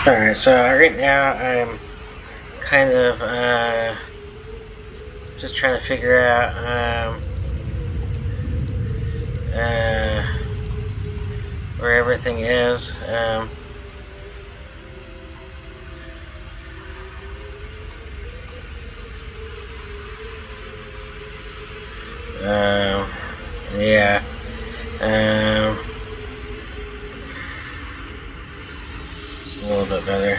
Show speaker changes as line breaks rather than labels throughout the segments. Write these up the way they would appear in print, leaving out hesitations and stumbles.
Alright, so right now I'm kind of just trying to figure out where everything is. Yeah. It's a little bit better.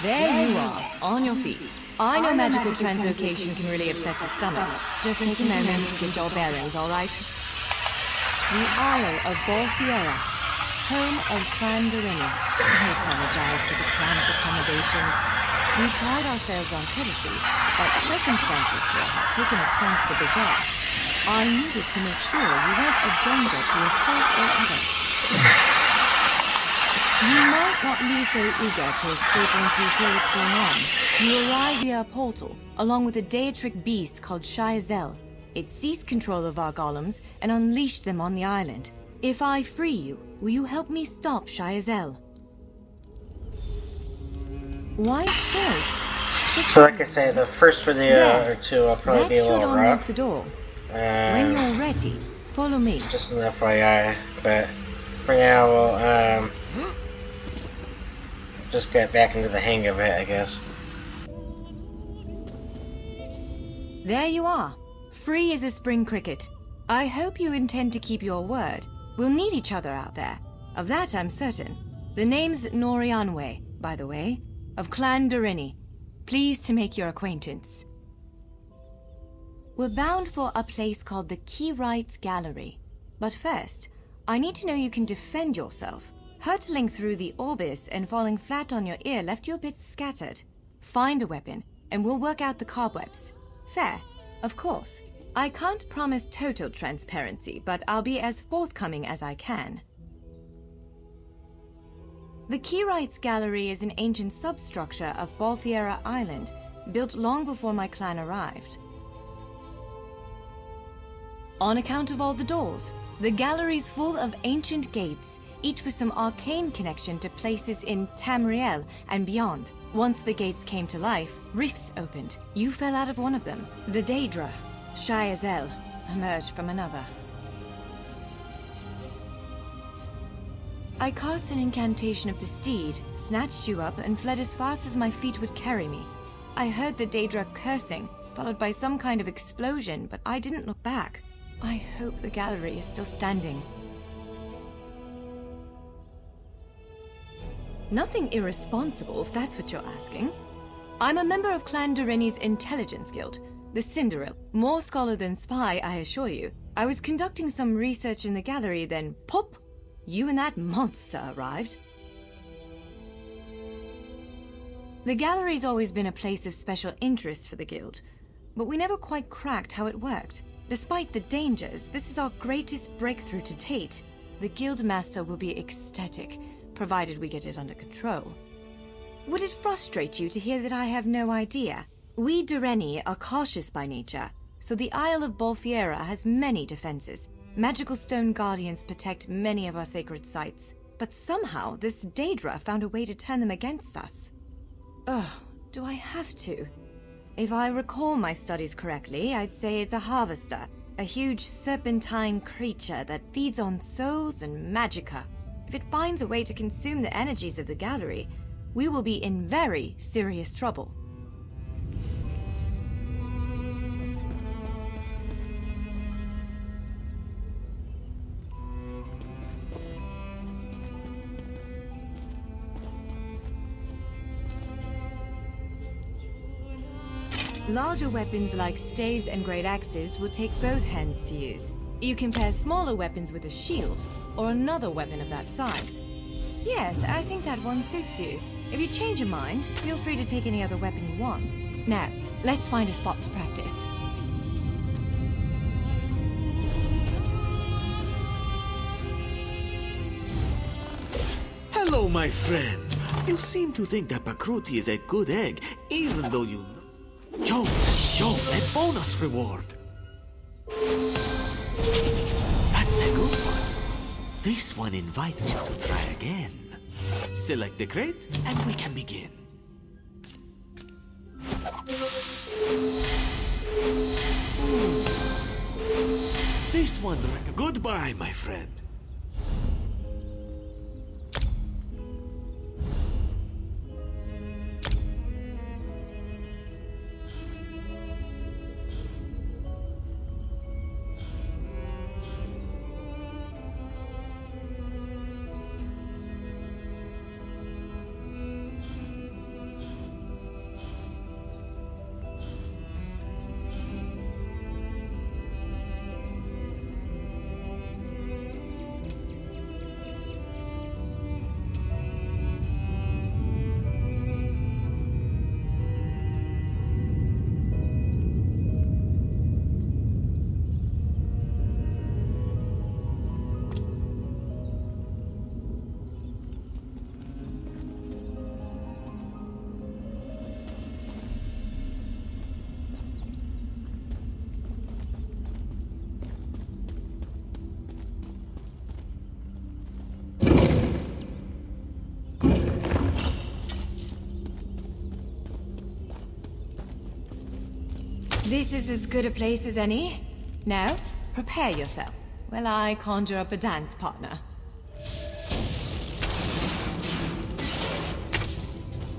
There you are, on your feet. I know magical translocation can really upset the stomach. Just take a moment to get your bearings, all right? The Isle of Bolfiera, home of Clan Daedra. I apologize for the cramped accommodations. We pride ourselves on courtesy, but circumstances here have taken a turn for the bizarre. I needed to make sure you weren't a danger to yourself or others. You might not be so eager to escape once you hear what's going on. You arrive via a portal, along with a Daedric beast called Shayazel. It seized control of our golems and unleashed them on the island. If I free you, will you help me stop Shayazel? Wise choice.
So like I say, the first video or two will probably be a little rough.
Unlock the door. When you're ready, follow me.
Just an FYI, but for now we'll just get back into the hang of it, I guess.
There you are. Free as a spring cricket. I hope you intend to keep your word. We'll need each other out there. Of that I'm certain. The name's Norianwe, by the way, of Clan Daedra. Pleased to make your acquaintance. We're bound for a place called the Keyrights Gallery. But first, I need to know you can defend yourself. Hurtling through the Orbis and falling flat on your ear left you a bit scattered. Find a weapon, and we'll work out the cobwebs. Fair, of course. I can't promise total transparency, but I'll be as forthcoming as I can. The Keyrights Gallery is an ancient substructure of Bolfiera Island, built long before my clan arrived. On account of all the doors, the gallery's full of ancient gates, each with some arcane connection to places in Tamriel and beyond. Once the gates came to life, rifts opened. You fell out of one of them. The Daedra, Shayazel, emerged from another. I cast an incantation of the steed, snatched you up, and fled as fast as my feet would carry me. I heard the Daedra cursing, followed by some kind of explosion, but I didn't look back. I hope the gallery is still standing. Nothing irresponsible, if that's what you're asking. I'm a member of Clan Daedri's intelligence guild, the Cinderella. More scholar than spy, I assure you. I was conducting some research in the gallery, then pop! You and that monster arrived. The gallery's always been a place of special interest for the guild, but we never quite cracked how it worked. Despite the dangers, this is our greatest breakthrough to date. The guild master will be ecstatic, provided we get it under control. Would it frustrate you to hear that I have no idea? We Daedra are cautious by nature, so the Isle of Bolfiera has many defenses. Magical stone guardians protect many of our sacred sites, but somehow this Daedra found a way to turn them against us. Ugh, do I have to? If I recall my studies correctly, I'd say it's a harvester, a huge serpentine creature that feeds on souls and magicka. If it finds a way to consume the energies of the gallery, we will be in very serious trouble. Larger weapons like staves and great axes will take both hands to use. You can pair smaller weapons with a shield, or another weapon of that size. Yes, I think that one suits you. If you change your mind, feel free to take any other weapon you want. Now, let's find a spot to practice.
Hello, my friend. You seem to think that Pakruti is a good egg, even though you... Joe, that bonus reward. That's a good one. This one invites you to try again. Select the crate, and we can begin. This one, goodbye, my friend.
This is as good a place as any. Now, prepare yourself while I conjure up a dance partner.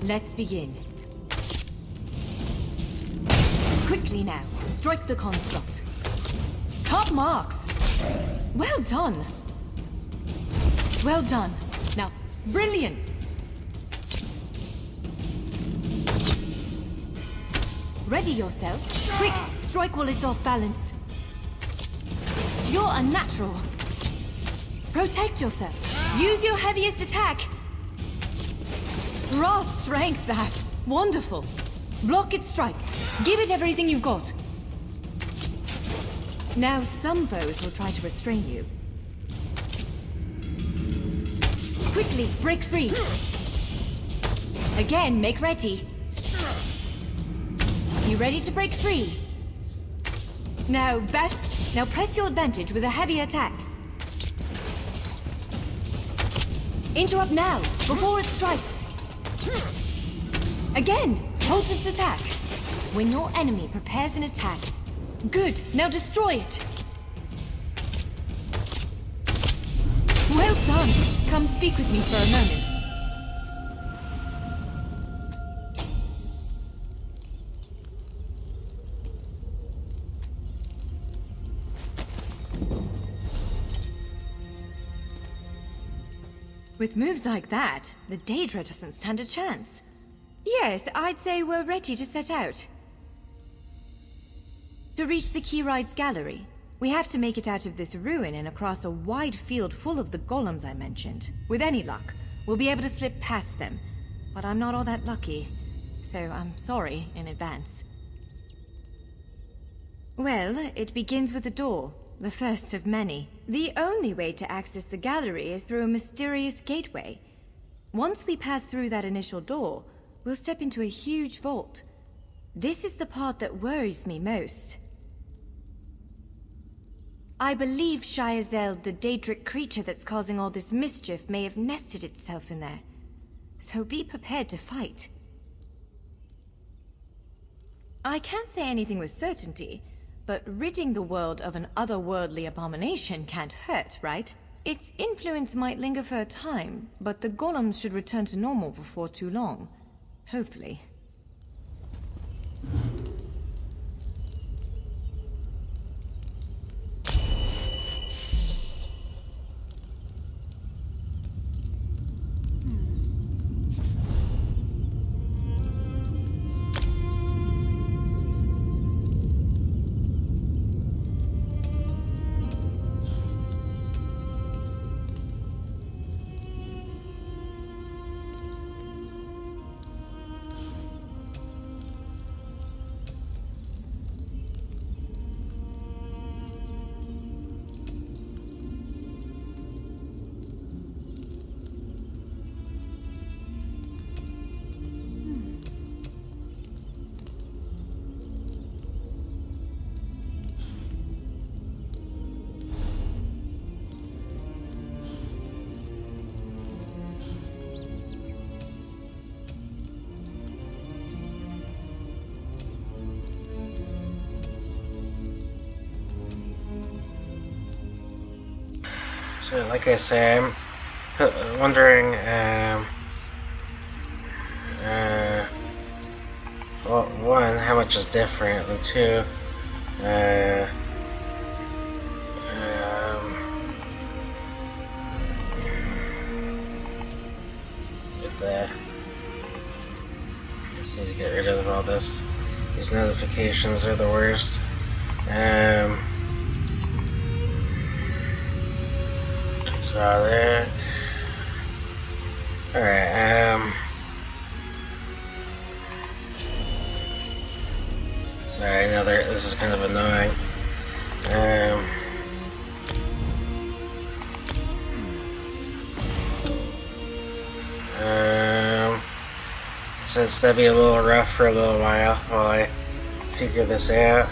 Let's begin. Quickly now, strike the construct. Top marks! Well done! Well done. Now, brilliant! Ready yourself. Quick, strike while it's off balance. You're unnatural. Protect yourself. Use your heaviest attack. Raw strength, that. Wonderful. Block its strike. Give it everything you've got. Now some foes will try to restrain you. Quickly, break free. Again, make ready. You ready to break free? Now press your advantage with a heavy attack. Interrupt now, before it strikes. Again, hold its attack. When your enemy prepares an attack. Good, now destroy it. Well done. Come speak with me for a moment. With moves like that, the Daedra doesn't stand a chance. Yes, I'd say we're ready to set out. To reach the Keyride's gallery, we have to make it out of this ruin and across a wide field full of the golems I mentioned. With any luck, we'll be able to slip past them. But I'm not all that lucky, so I'm sorry in advance. Well, it begins with a door. The first of many. The only way to access the gallery is through a mysterious gateway. Once we pass through that initial door, we'll step into a huge vault. This is the part that worries me most. I believe Shiazel, the Daedric creature that's causing all this mischief, may have nested itself in there. So be prepared to fight. I can't say anything with certainty, but ridding the world of an otherworldly abomination can't hurt, right? Its influence might linger for a time, but the golems should return to normal before too long. Hopefully.
So, like I say, I'm wondering, well, one, how much is different, and two, get the. Just need to get rid of all this. These notifications are the worst. So there. Alright, sorry, I know this is kind of annoying. Since that'd be a little rough for a little while I figure this out.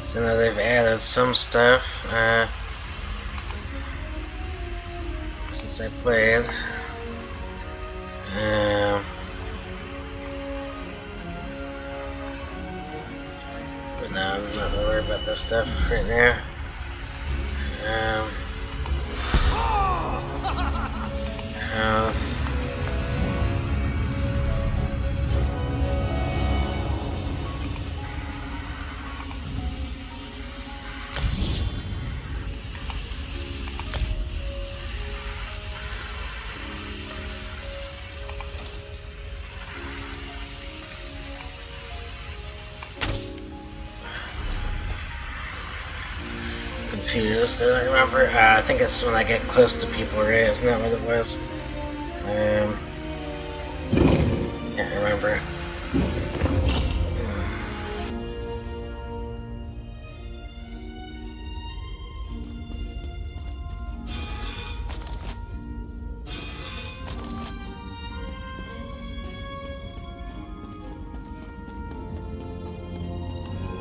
So now they've added some stuff since I played. But no, I'm not gonna worry about this stuff right now. Health. Confused, I don't remember. I think it's when I get close to people, right? Isn't that what it was? Can't remember.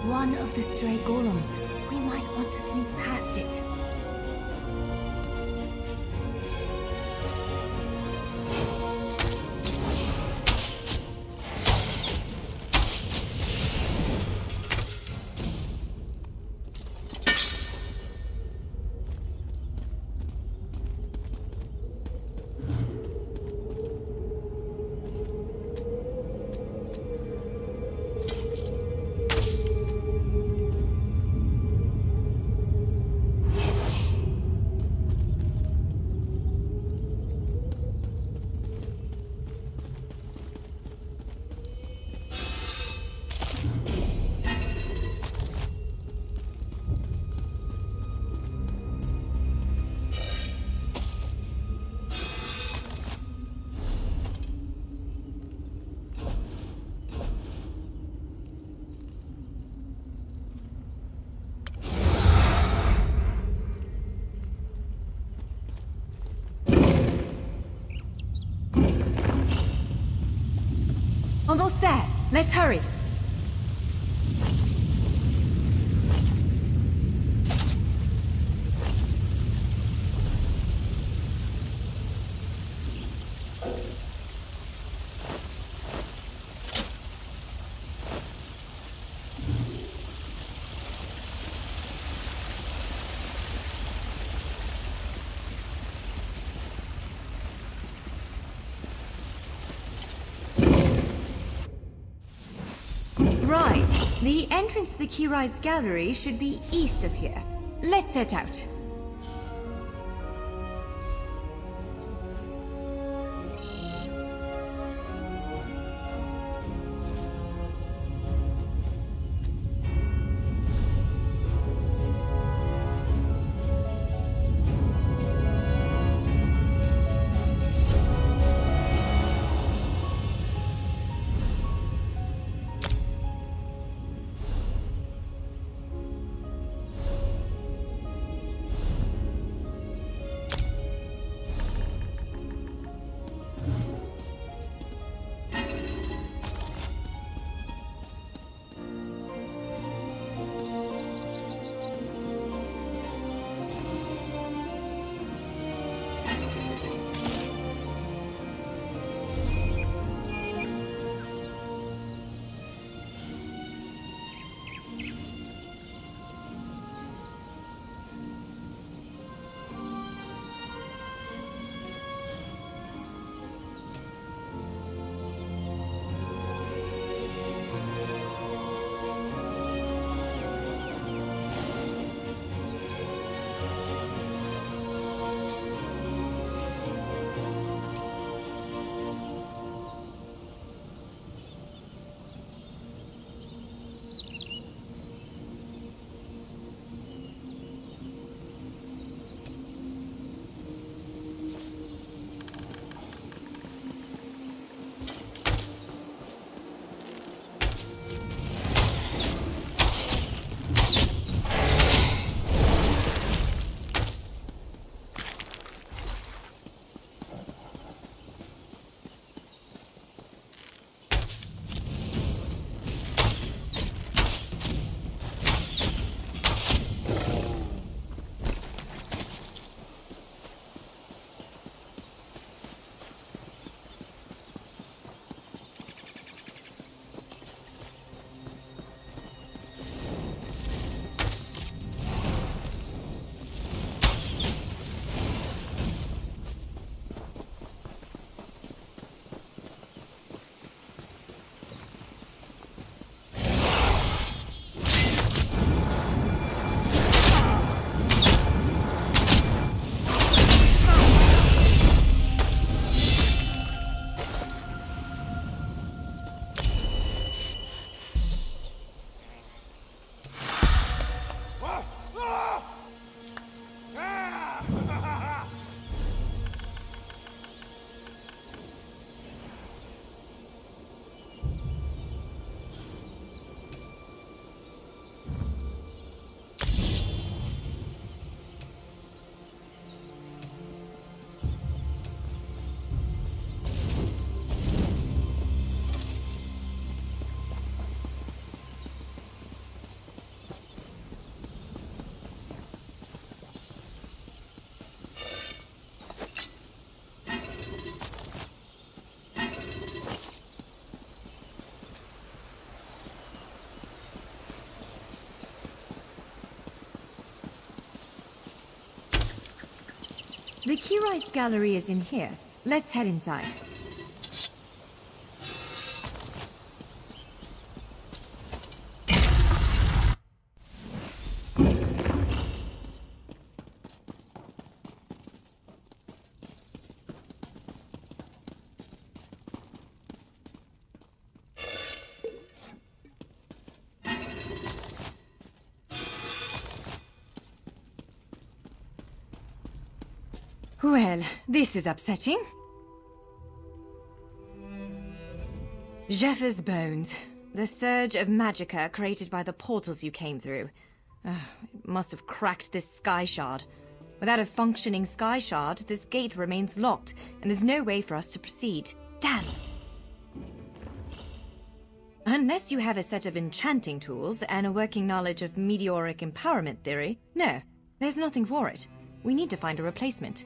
One of the stray golems. We might want to sneak past it. Almost there. Let's hurry. Right. The entrance to the Keyride's gallery should be east of here. Let's set out. The Curites gallery is in here. Let's head inside. Well, this is upsetting. Jeffer's bones. The surge of magicka created by the portals you came through. It must have cracked this sky shard. Without a functioning sky shard, this gate remains locked, and there's no way for us to proceed. Damn! Unless you have a set of enchanting tools and a working knowledge of meteoric empowerment theory, no, there's nothing for it. We need to find a replacement.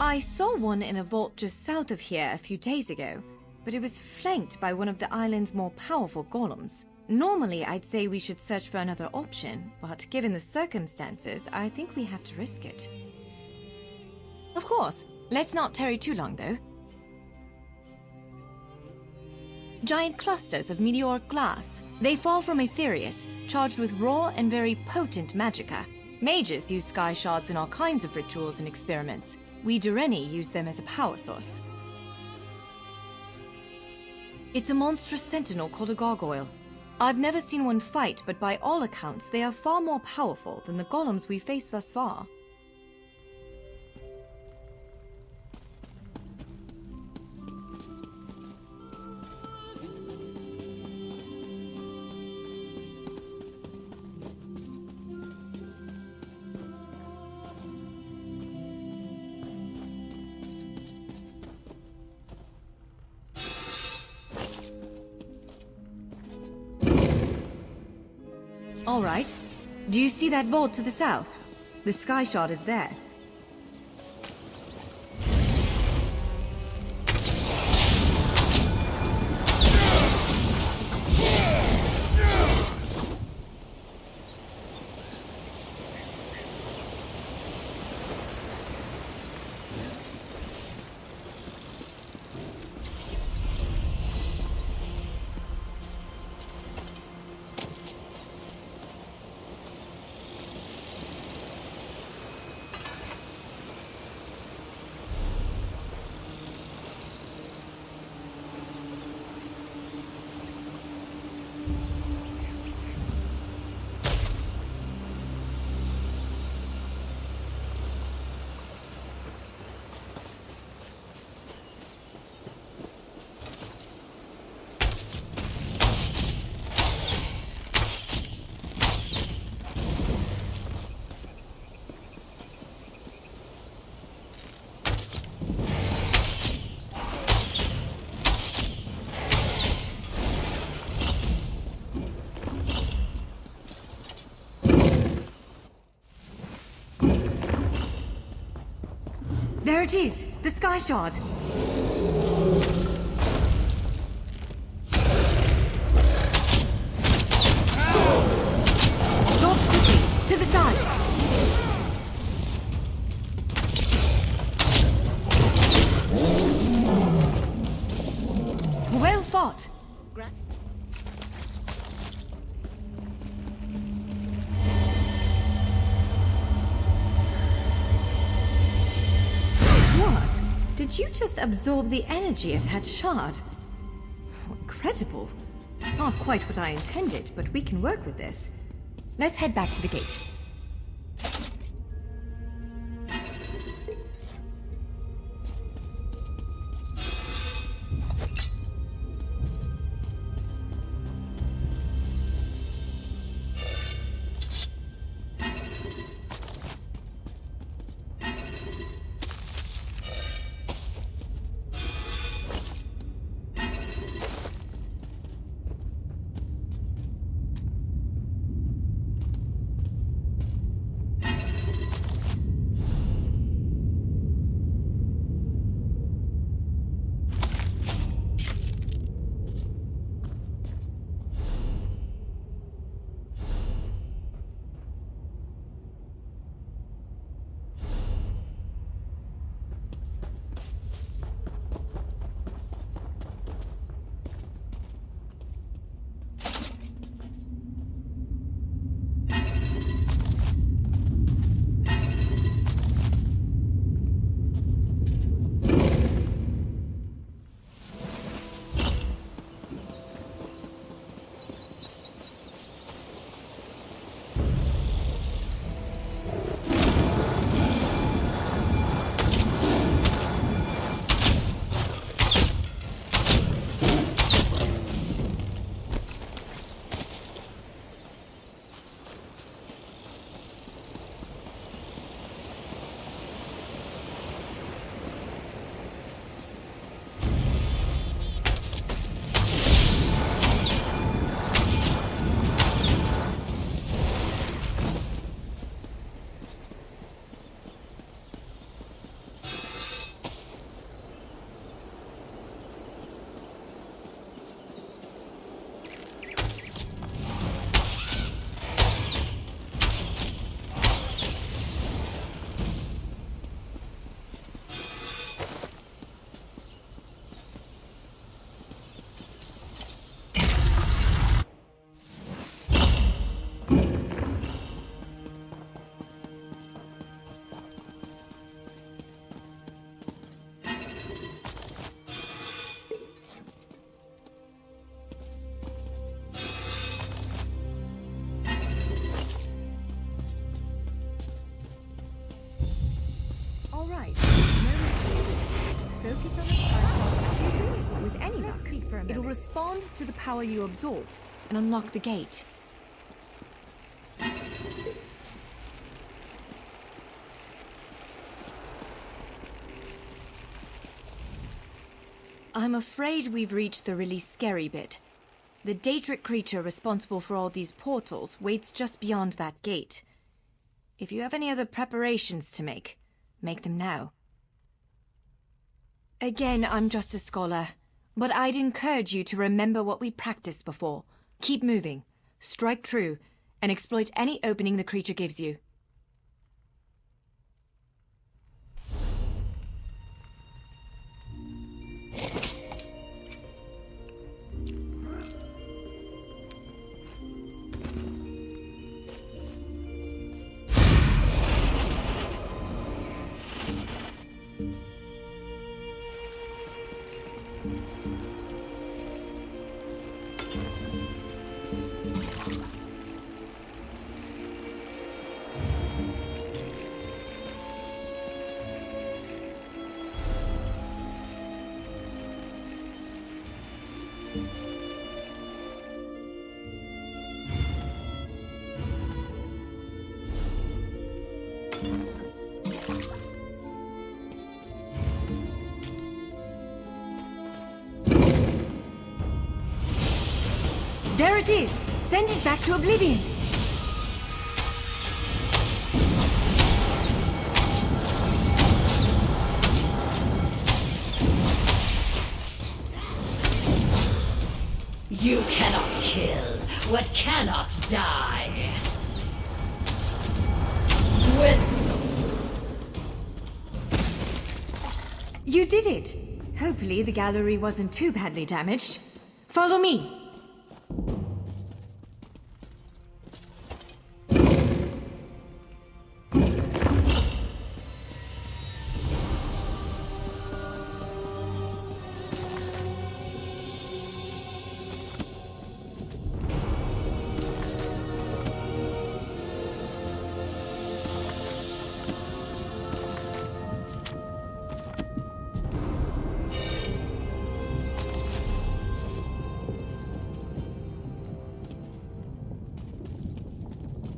I saw one in a vault just south of here a few days ago, but it was flanked by one of the island's more powerful golems. Normally, I'd say we should search for another option, but given the circumstances, I think we have to risk it. Of course. Let's not tarry too long, though. Giant clusters of meteoric glass. They fall from Aetherius, charged with raw and very potent magicka. Mages use sky shards in all kinds of rituals and experiments. We Dureni use them as a power source. It's a monstrous sentinel called a gargoyle. I've never seen one fight, but by all accounts, they are far more powerful than the golems we've faced thus far. All right. Do you see that vault to the south? The sky shard is there. There it is! The sky shard! Dodge quickly! To the side! Well fought! Did you just absorb the energy of that shard? Oh, incredible. Not quite what I intended, but we can work with this. Let's head back to the gate. for a moment. It'll respond to the power you absorbed and unlock the gate. I'm afraid we've reached the really scary bit. The Daedric creature responsible for all these portals waits just beyond that gate. If you have any other preparations to make them now. Again, I'm just a scholar, but I'd encourage you to remember what we practiced before. Keep moving, strike true, and exploit any opening the creature gives you. There it is! Send it back to oblivion!
You cannot kill what cannot die.
You did it! Hopefully the gallery wasn't too badly damaged. Follow me!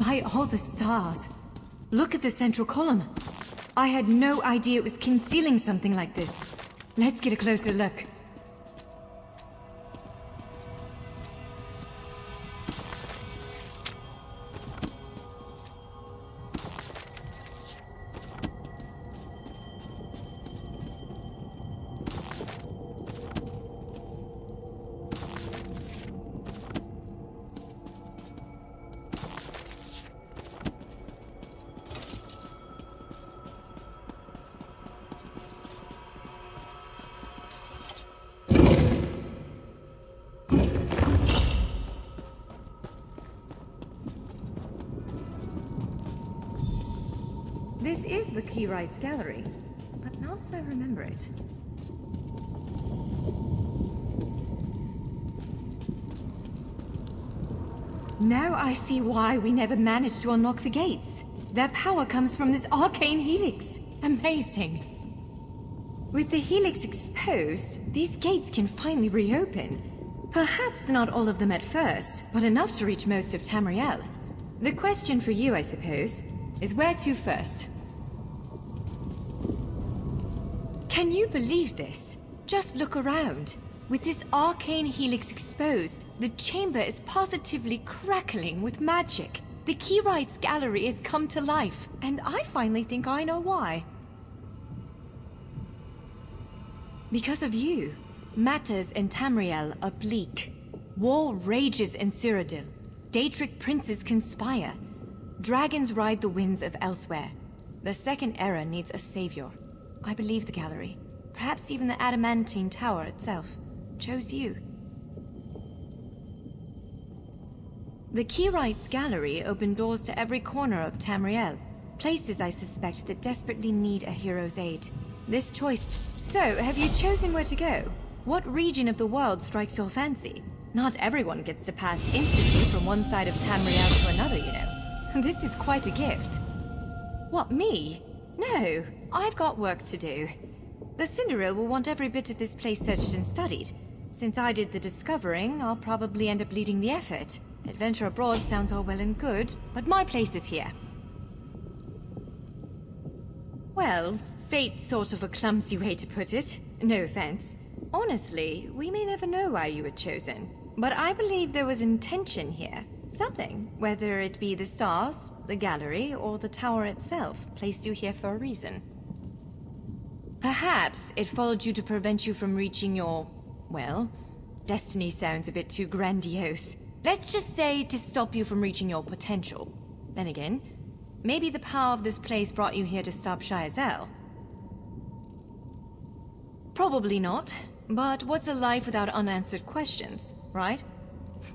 By all the stars. Look at the central column. I had no idea it was concealing something like this. Let's get a closer look. This is the Keyrights Gallery, but not as I remember it. Now I see why we never managed to unlock the gates. Their power comes from this arcane helix. Amazing. With the helix exposed, these gates can finally reopen. Perhaps not all of them at first, but enough to reach most of Tamriel. The question for you, I suppose, is where to first? Can you believe this? Just look around. With this arcane helix exposed, the chamber is positively crackling with magic. The Keyrights Gallery has come to life, and I finally think I know why. Because of you, matters in Tamriel are bleak. War rages in Cyrodiil. Daedric princes conspire. Dragons ride the winds of elsewhere. The Second Era needs a savior. I believe the gallery, perhaps even the adamantine tower itself, chose you. The Keyrights Gallery opened doors to every corner of Tamriel, places I suspect that desperately need a hero's aid. This choice... So, have you chosen where to go? What region of the world strikes your fancy? Not everyone gets to pass instantly from one side of Tamriel to another, you know. This is quite a gift. What, me? No, I've got work to do. The Cinderil will want every bit of this place searched and studied, Since I did the discovering, I'll probably end up leading the effort. Adventure abroad sounds all well and good, but my place is here. Well, fate's sort of a clumsy way to put it. No offense. Honestly, we may never know why you were chosen, but I believe there was intention here. Something, whether it be the stars, the gallery, or the tower itself, placed you here for a reason. Perhaps it followed you to prevent you from reaching your, well, destiny sounds a bit too grandiose. Let's just say to stop you from reaching your potential. Then again, maybe the power of this place brought you here to stop Shayazel. Probably not, but what's a life without unanswered questions, right?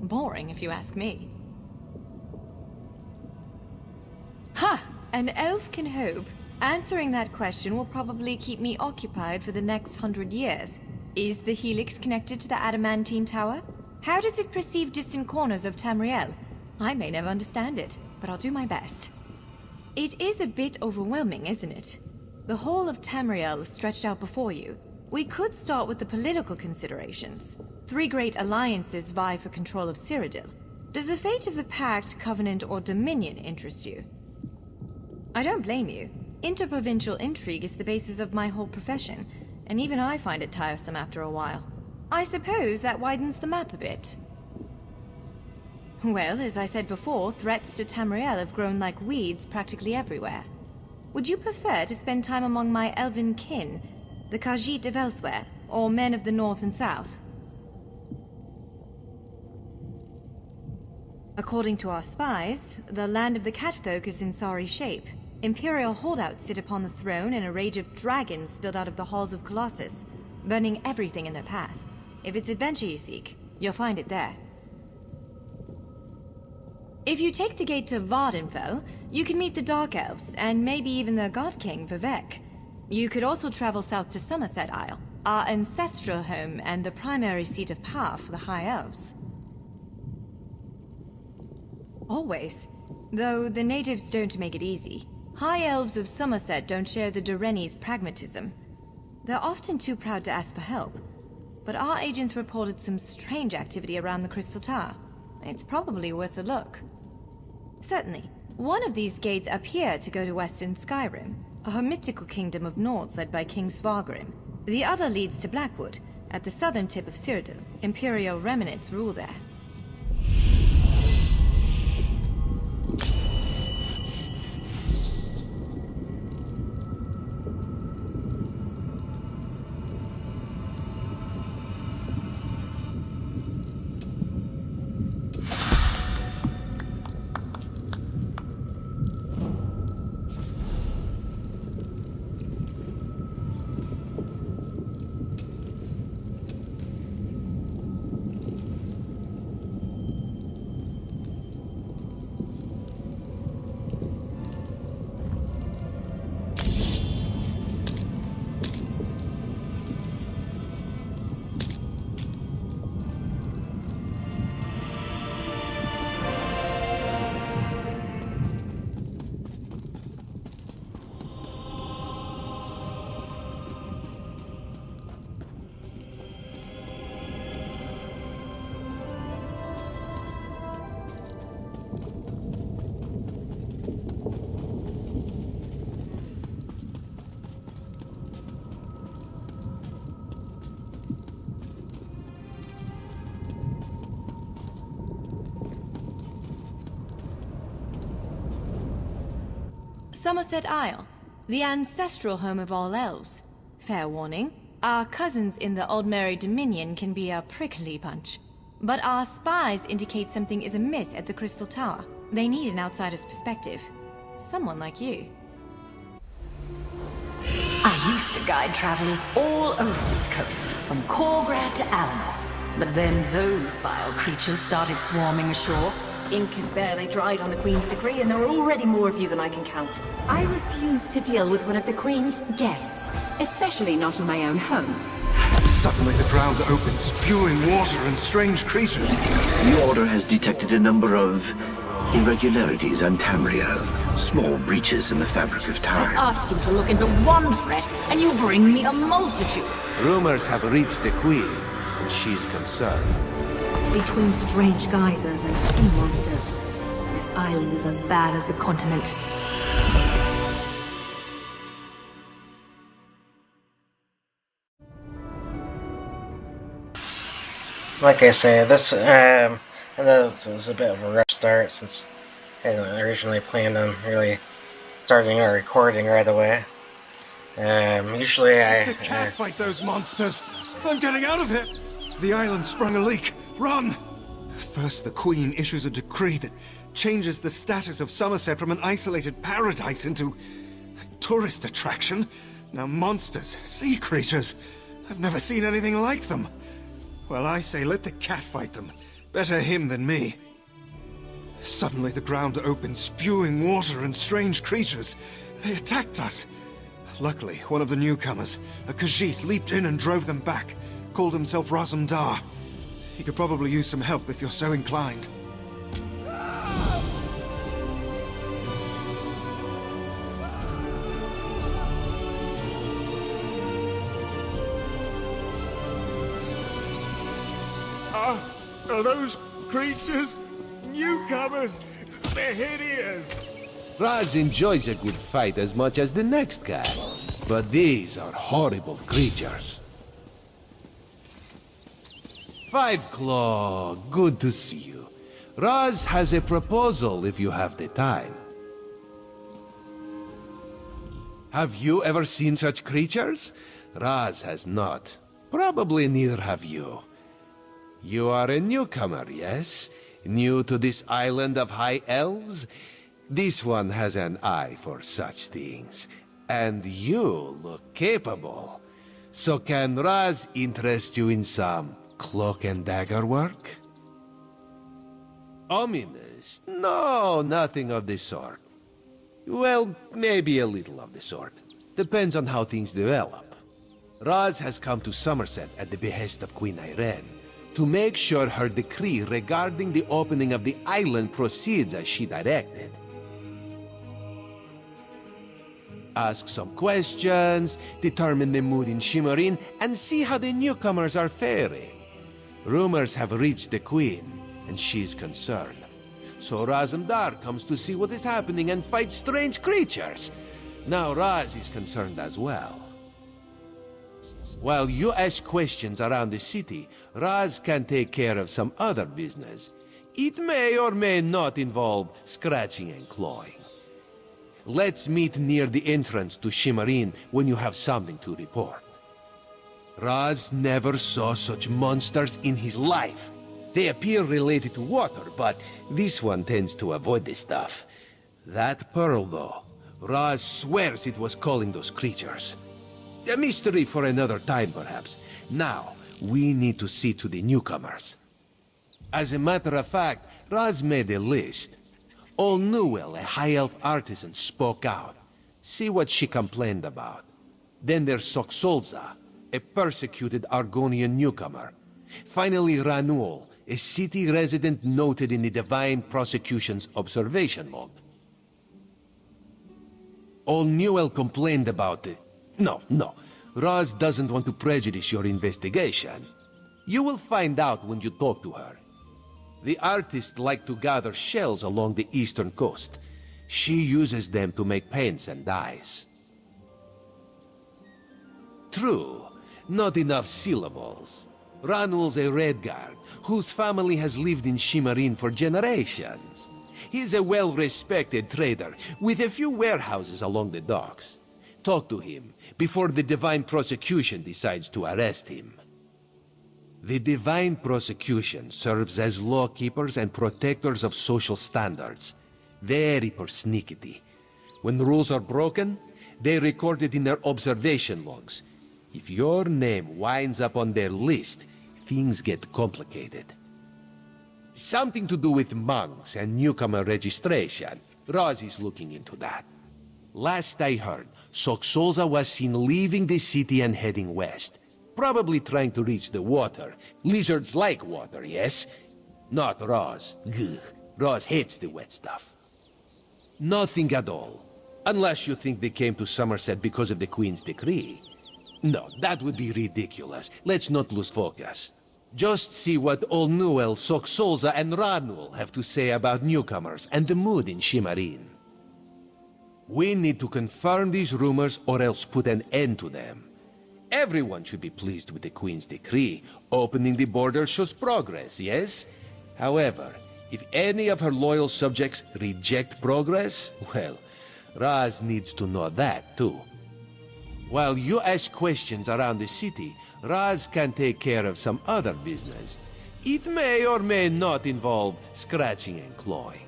Boring, if you ask me. Ha! An elf can hope. Answering that question will probably keep me occupied for the next 100 years. Is the helix connected to the adamantine tower? How does it perceive distant corners of Tamriel? I may never understand it, but I'll do my best. It is a bit overwhelming, isn't it? The whole of Tamriel is stretched out before you. We could start with the political considerations. 3 great alliances vie for control of Cyrodiil. Does the fate of the Pact, Covenant, or Dominion interest you? I don't blame you. Interprovincial intrigue is the basis of my whole profession, and even I find it tiresome after a while. I suppose that widens the map a bit. Well, as I said before, threats to Tamriel have grown like weeds practically everywhere. Would you prefer to spend time among my elven kin, the Khajiit of elsewhere, or men of the north and south? According to our spies, the land of the catfolk is in sorry shape. Imperial holdouts sit upon the throne, and a rage of dragons spilled out of the halls of Colossus, burning everything in their path. If it's adventure you seek, you'll find it there. If you take the gate to Vardenfell, you can meet the Dark Elves, and maybe even the God King, Vivek. You could also travel south to Summerset Isle, our ancestral home and the primary seat of power for the High Elves. Always. Though the natives don't make it easy. High Elves of Summerset don't share the Doreni's pragmatism. They're often too proud to ask for help. But our agents reported some strange activity around the Crystal Tower. It's probably worth a look. Certainly. One of these gates appear to go to Western Skyrim, a hermitical kingdom of Nords led by King Svargrim. The other leads to Blackwood, at the southern tip of Cyrodiil. Imperial remnants rule there. Summerset Isle, the ancestral home of all elves. Fair warning, our cousins in the Aldmeri Dominion can be a prickly bunch. But our spies indicate something is amiss at the Crystal Tower. They need an outsider's perspective. Someone like you.
I used to guide travelers all over this coast, from Korgrad to Alanor. But then those vile creatures started swarming ashore.
Ink is barely dried on the Queen's decree, and there are already more of you than I can count. I refuse to deal with one of the Queen's guests, especially not in my own home.
Suddenly the ground opens, spewing water and strange creatures.
The Order has detected a number of irregularities on Tamriel. Small breaches in the fabric of time.
I ask you to look into one threat, and you bring me a multitude.
Rumors have reached the Queen.
and she's concerned.
Between strange geysers and sea monsters, this island is as bad as the continent.
Like I say, this I know this was a bit of a rush start since I hadn't originally planned on really starting our recording right away. Usually
The cat fight those monsters! I'm getting out of here! The island sprung a leak! Run! First, the Queen issues a decree that changes the status of Summerset from an isolated paradise into a tourist attraction. Now monsters, sea creatures, I've never seen anything like them. Well, I say let the cat fight them. Better him than me. Suddenly the ground opened, spewing water and strange creatures. They attacked us. Luckily, one of the newcomers, a Khajiit, leaped in and drove them back. Called himself Razumdar. He could probably use some help if you're so inclined.
Are those creatures newcomers? They're hideous!
Raz enjoys a good fight as much as the next guy, but these are horrible creatures. Five Claw, good to see you. Raz has a proposal if you have the time. Have you ever seen such creatures? Raz has not. Probably neither have you. You are a newcomer, yes? New to this island of high elves? This one has an eye for such things. And you look capable. So can Raz interest you in some cloak and dagger work? Ominous? No, nothing of the sort. Well, maybe a little of the sort. Depends on how things develop. Raz has come to Summerset at the behest of Queen Irene to make sure her decree regarding the opening of the island proceeds as she directed. Ask some questions, determine the mood in Shimmerin, and see how the newcomers are faring. Rumors have reached the Queen, and she is concerned. So Razumdar comes to see what is happening and fight strange creatures. Now Raz is concerned as well. While you ask questions around the city, Raz can take care of some other business. It may or may not involve scratching and clawing. Let's meet near the entrance to Shimmerin when you have something to report. Raz never saw such monsters in his life. They appear related to water, but this one tends to avoid this stuff. That pearl, though, Raz swears it was calling those creatures. A mystery for another time, perhaps. Now, we need to see to the newcomers. As a matter of fact, Raz made a list. Old Newell, a high elf artisan, spoke out. See what she complained about. Then there's Soxolza, a persecuted Argonian newcomer. Finally, Ranuel, a city resident noted in the Divine Prosecution's observation log. Old Newell complained about it. No. Raz doesn't want to prejudice your investigation. You will find out when you talk to her. The artists like to gather shells along the eastern coast. She uses them to make paints and dyes. True, not enough syllables. Ranuel's a Redguard, whose family has lived in Shimmerin for generations. He's a well-respected trader, with a few warehouses along the docks. Talk to him before the Divine Prosecution decides to arrest him. The Divine Prosecution serves as lawkeepers and protectors of social standards. Very persnickety. When rules are broken, they record it in their observation logs. If your name winds up on their list, things get complicated. Something to do with monks and newcomer registration. Raz is looking into that. Last I heard, Soxolza was seen leaving the city and heading west. Probably trying to reach the water. Lizards like water, yes? Not Raz. Ugh. Raz hates the wet stuff. Nothing at all. Unless you think they came to Summerset because of the Queen's decree. No, that would be ridiculous. Let's not lose focus. Just see what Olnuel, Soxolza, and Ranul have to say about newcomers and the mood in Shimarin. We need to confirm these rumors or else put an end to them. Everyone should be pleased with the Queen's decree. Opening the border shows progress, yes? However, if any of her loyal subjects reject progress, well, Raz needs to know that too. While you ask questions around the city, Raz can take care of some other business. It may or may not involve scratching and clawing.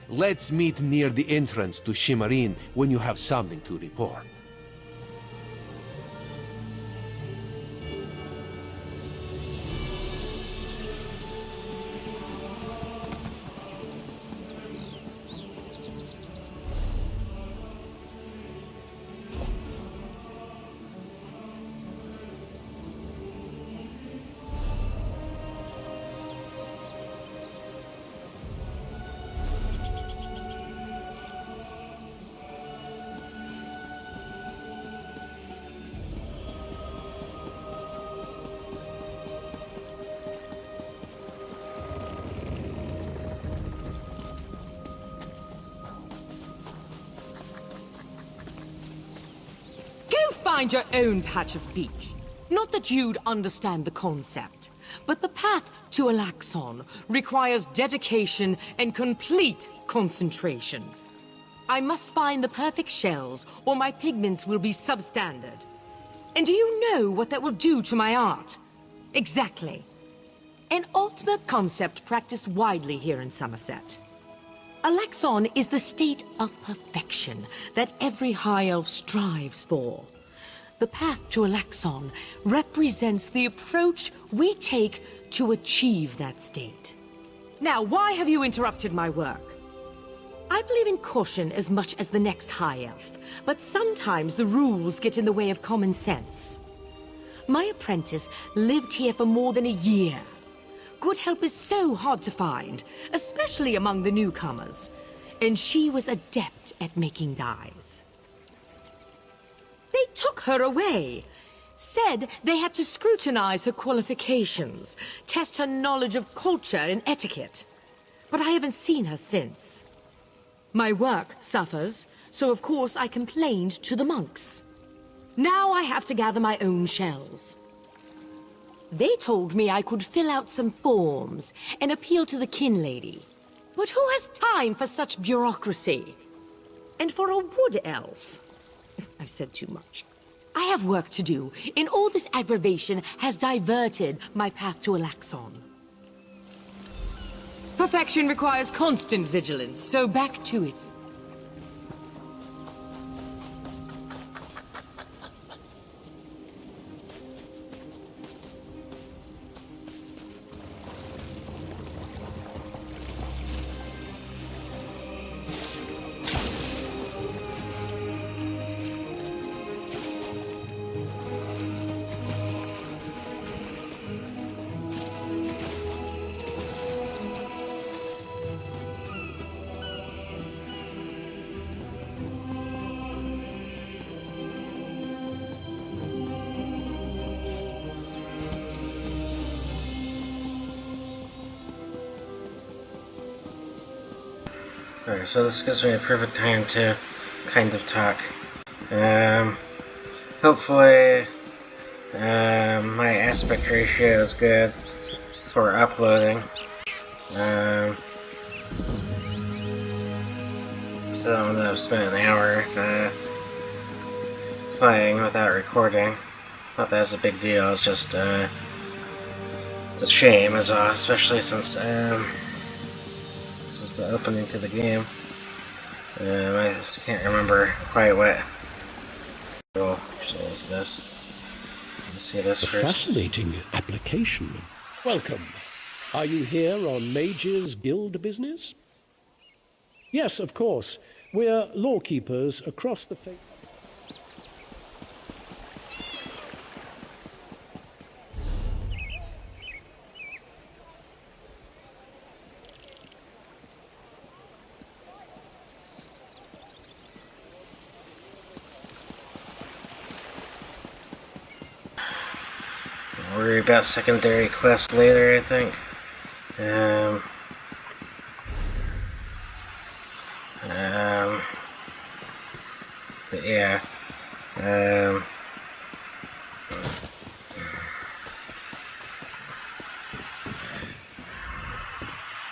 Let's meet near the entrance to Shimarin when you have something to report.
Find your own patch of beach. Not that you'd understand the concept, but the path to Alaxon requires dedication and complete concentration. I must find the perfect shells, or my pigments will be substandard. And do you know what that will do to my art? Exactly. An ultimate concept practiced widely here in Summerset. Alaxon is the state of perfection that every High Elf strives for. The path to Alaxon represents the approach we take to achieve that state. Now, why have you interrupted my work? I believe in caution as much as the next High Elf, but sometimes the rules get in the way of common sense. My apprentice lived here for more than a year. Good help is so hard to find, especially among the newcomers, and she was adept at making dyes. They took her away. Said they had to scrutinize her qualifications, test her knowledge of culture and etiquette. But I haven't seen her since. My work suffers, so of course I complained to the monks. Now I have to gather my own shells. They told me I could fill out some forms and appeal to the kin lady. But who has time for such bureaucracy? And for a wood elf? I've said too much. I have work to do, and all this aggravation has diverted my path to Alaxon. Perfection requires constant vigilance, so back to it.
Alright, so this gives me a perfect time to kind of talk. Hopefully, my aspect ratio is good for uploading. So I've spent an hour playing without recording. Not that was a big deal, it's just it's a shame as well, especially since this was the opening to the game. I just can't remember quite what is this. Let me see this first.
Fascinating application. Welcome. Are you here on Mage's Guild business? Yes, of course. We're lawkeepers across the faith.
worry about secondary quests later, I think. But yeah.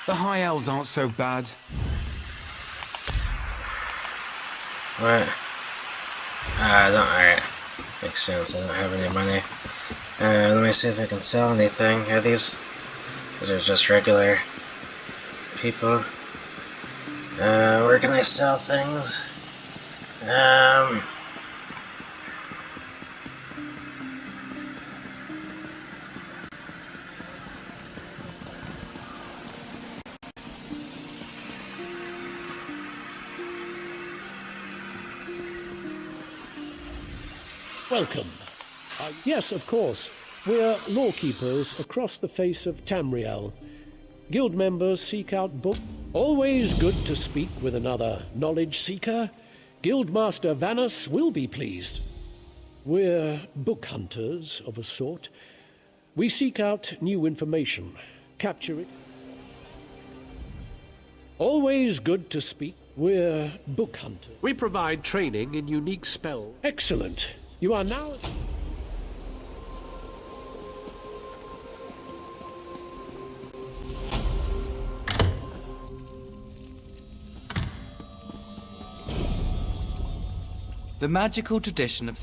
The High Elves aren't so bad.
What? I don't. Alright. Makes sense. I don't have any money. Let me see if I can sell anything. Are these are just regular people. Where can I sell things?
Welcome. Yes, of course. We're lawkeepers across the face of Tamriel. Guild members seek out book. Always good to speak with another knowledge seeker. Guildmaster Vanus will be pleased. We're book hunters of a sort. We seek out new information, capture it. Always good to speak. We're book hunters.
We provide training in unique spells.
Excellent. You are now...
The magical tradition of...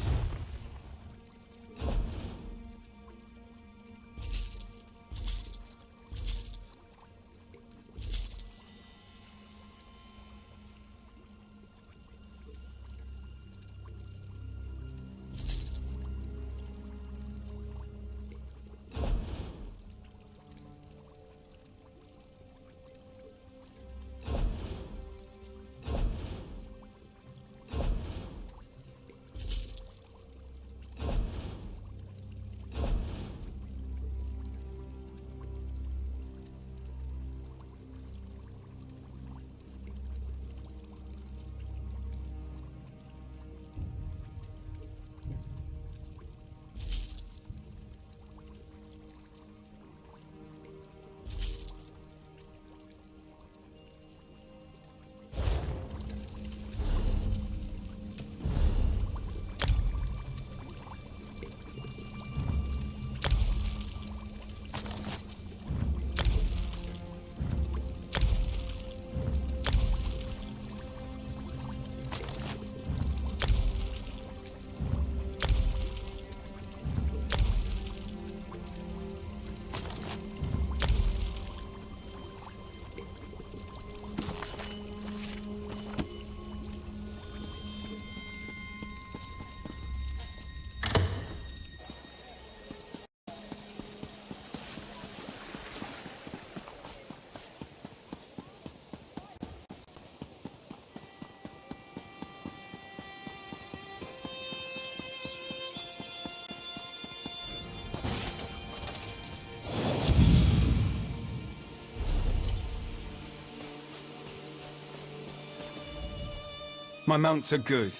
My mounts are good.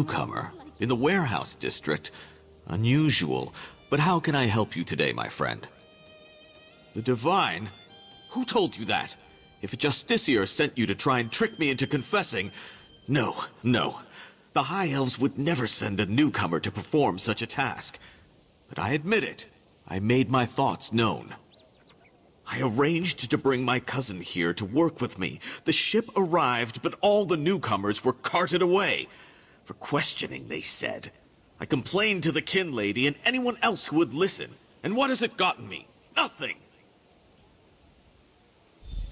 newcomer in the warehouse district. Unusual, but how can I help you today, my friend? The Divine? Who told you that? If a Justiciar sent you to try and trick me into confessing... No. The High Elves would never send a newcomer to perform such a task. But I admit it. I made my thoughts known. I arranged to bring my cousin here to work with me. The ship arrived, but all the newcomers were carted away. For questioning, they said. I complained to the kin lady and anyone else who would listen. And what has it gotten me? Nothing!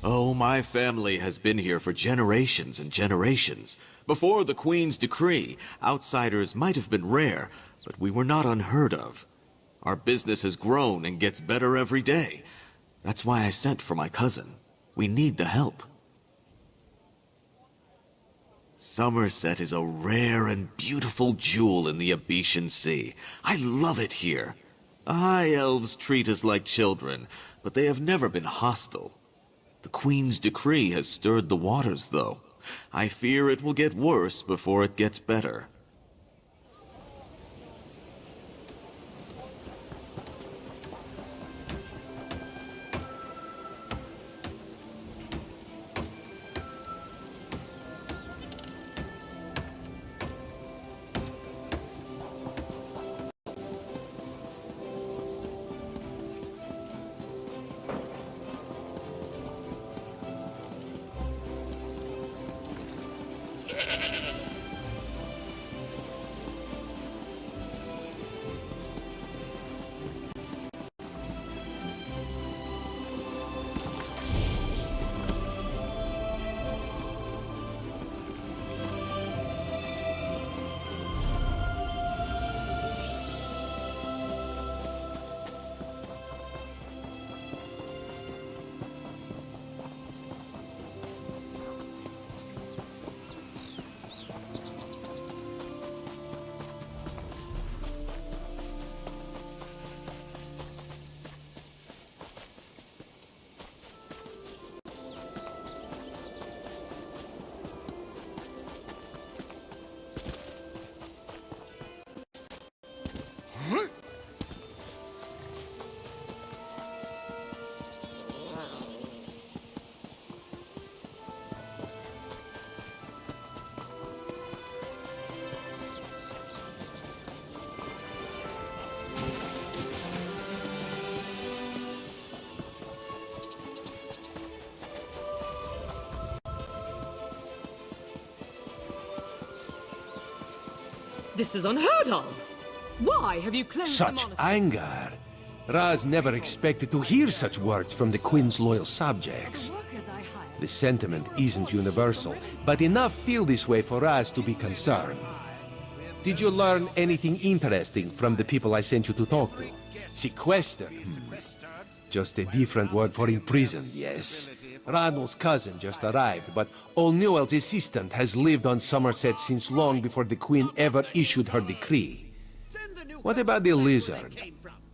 Oh, my family has been here for generations and generations. Before the Queen's decree, outsiders might have been rare, but we were not unheard of. Our business has grown and gets better every day. That's why I sent for my cousin. We need the help. Summerset is a rare and beautiful jewel in the Abetian Sea. I love it here. The High Elves treat us like children, but they have never been hostile. The Queen's decree has stirred the waters, though. I fear it will get worse before it gets better.
This is unheard of! Why have you cleansed the
Such
monastery?
anger! Raz never expected to hear such words from the Queen's loyal subjects. The sentiment isn't universal, but enough feel this way for Raz to be concerned. Did you learn anything interesting from the people I sent you to talk to? Sequestered? Just a different word for imprisoned, yes. Ranul's cousin just arrived, but Old Newell's assistant has lived on Summerset since long before the Queen ever issued her decree. What about the lizard?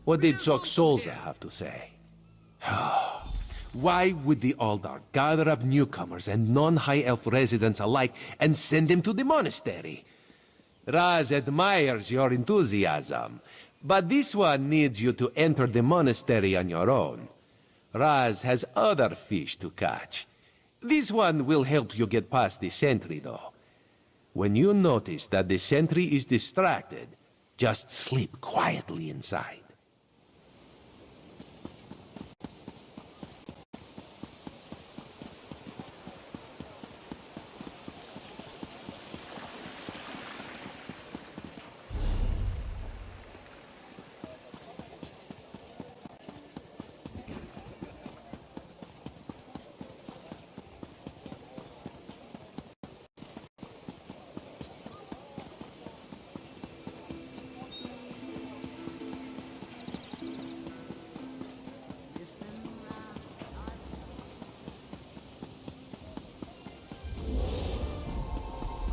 What did Solza have to say? Why would the Aldar gather up newcomers and non-High Elf residents alike and send them to the monastery? Raz admires your enthusiasm, but this one needs you to enter the monastery on your own. Raz has other fish to catch. This one will help you get past the sentry, though. When you notice that the sentry is distracted, just sleep quietly inside.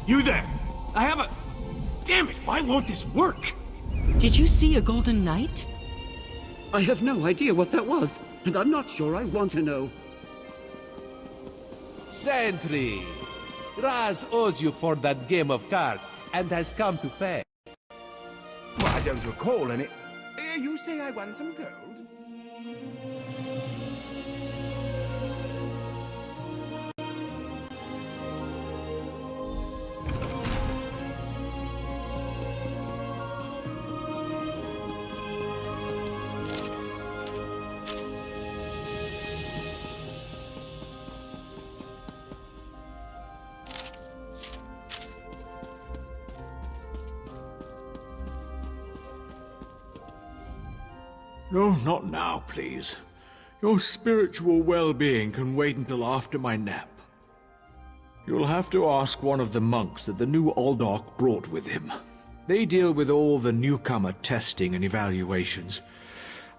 You there! I have a... Damn it, why won't this work?
Did you see a golden knight?
I have no idea what that was, and I'm not sure I want to know.
Sentry! Raz owes you for that game of cards, and has come to pay.
Well, I don't recall any... You say I won some gold?
No, not now, please. Your spiritual well-being can wait until after my nap. You'll have to ask one of the monks that the new Aldork brought with him. They deal with all the newcomer testing and evaluations.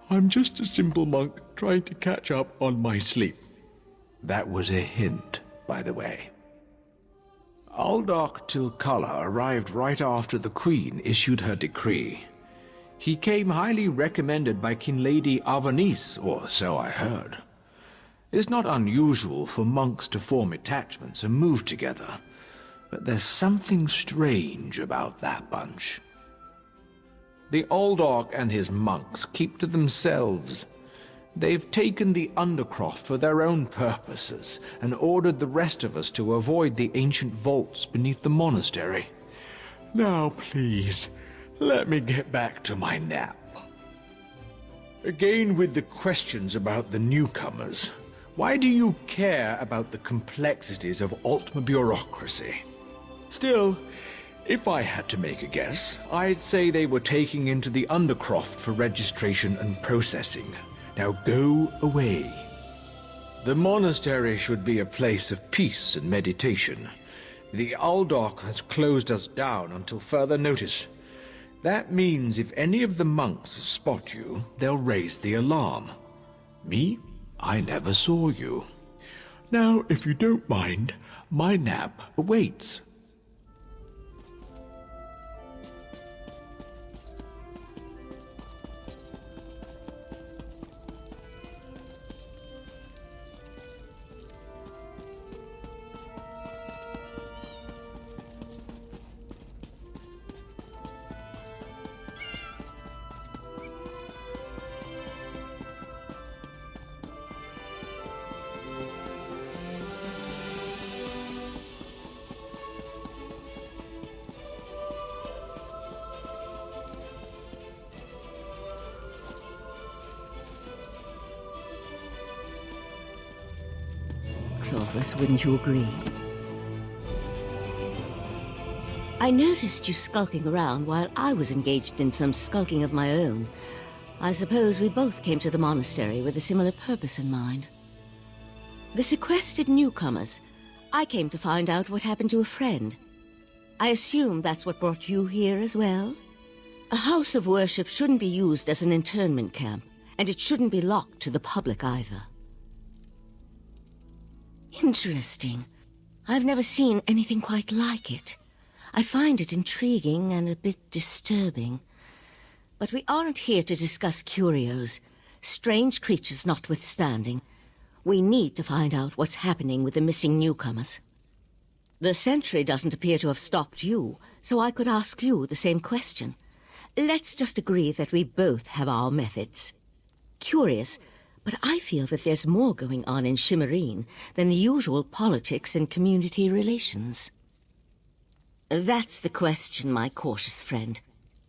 I'm just a simple monk trying to catch up on my sleep. That was a hint, by the way. Aldork Tilkala arrived right after the Queen issued her decree. He came highly recommended by King Lady Avanice, or so I heard. It's not unusual for monks to form attachments and move together, but there's something strange about that bunch. The Aldork and his monks keep to themselves. They've taken the Undercroft for their own purposes and ordered the rest of us to avoid the ancient vaults beneath the monastery. Now, please, let me get back to my nap. Again with the questions about the newcomers. Why do you care about the complexities of Altma bureaucracy? Still, if I had to make a guess, I'd say they were taking into the Undercroft for registration and processing. Now go away. The monastery should be a place of peace and meditation. The Aldork has closed us down until further notice. That means if any of the monks spot you, they'll raise the alarm. Me? I never saw you. Now, if you don't mind, my nap awaits.
Office, wouldn't you agree? I noticed you skulking around while I was engaged in some skulking of my own. I suppose we both came to the monastery with a similar purpose in mind. The sequestered newcomers. I came to find out what happened to a friend. I assume that's what brought you here as well? A house of worship shouldn't be used as an internment camp, and it shouldn't be locked to the public either. Interesting. I've never seen anything quite like it. I find it intriguing and a bit disturbing. But we aren't here to discuss curios. Strange creatures notwithstanding, we need to find out what's happening with the missing newcomers. The sentry doesn't appear to have stopped you, so I could ask you the same question. Let's just agree that we both have our methods. Curious, but I feel that there's more going on in Shimmerine than the usual politics and community relations. That's the question, my cautious friend.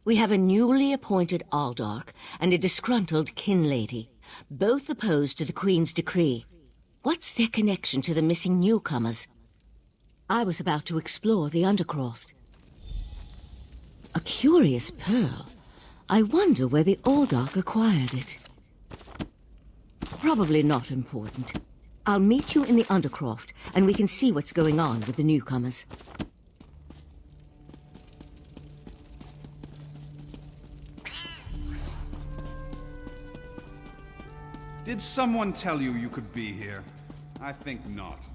We have a newly appointed Aldork and a disgruntled kin lady, both opposed to the Queen's decree. What's their connection to the missing newcomers? I was about to explore the Undercroft. A curious pearl. I wonder where the Aldork acquired it. Probably not important. I'll meet you in the Undercroft, and we can see what's going on with the newcomers.
Did someone tell you you could be here? I think not.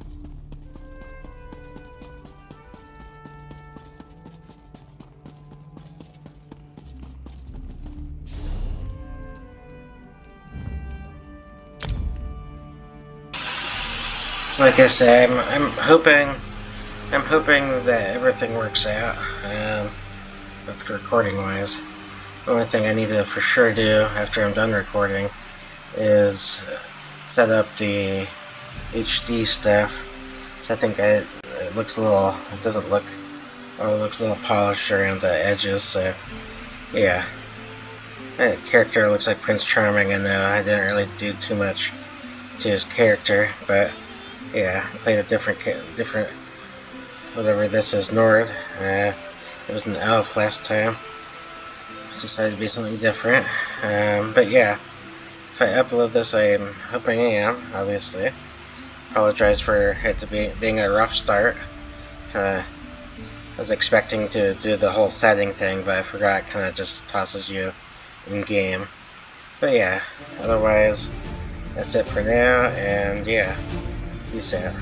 Like I say, I'm hoping I'm hoping that everything works out, with recording-wise. The only thing I need to for sure do after I'm done recording is set up the HD stuff. So I think it looks a little, it doesn't look, oh, it looks a little polished around the edges, so yeah. That character looks like Prince Charming. I know I didn't really do too much to his character, but yeah, I played a different, whatever this is, Nord. It was an elf last time. Decided to be something different. But yeah, if I upload this, I'm hoping I am, obviously. Apologize for it to being a rough start. I was expecting to do the whole setting thing, but I forgot it kind of just tosses you in game. But yeah, otherwise, that's it for now, and yeah, peace out.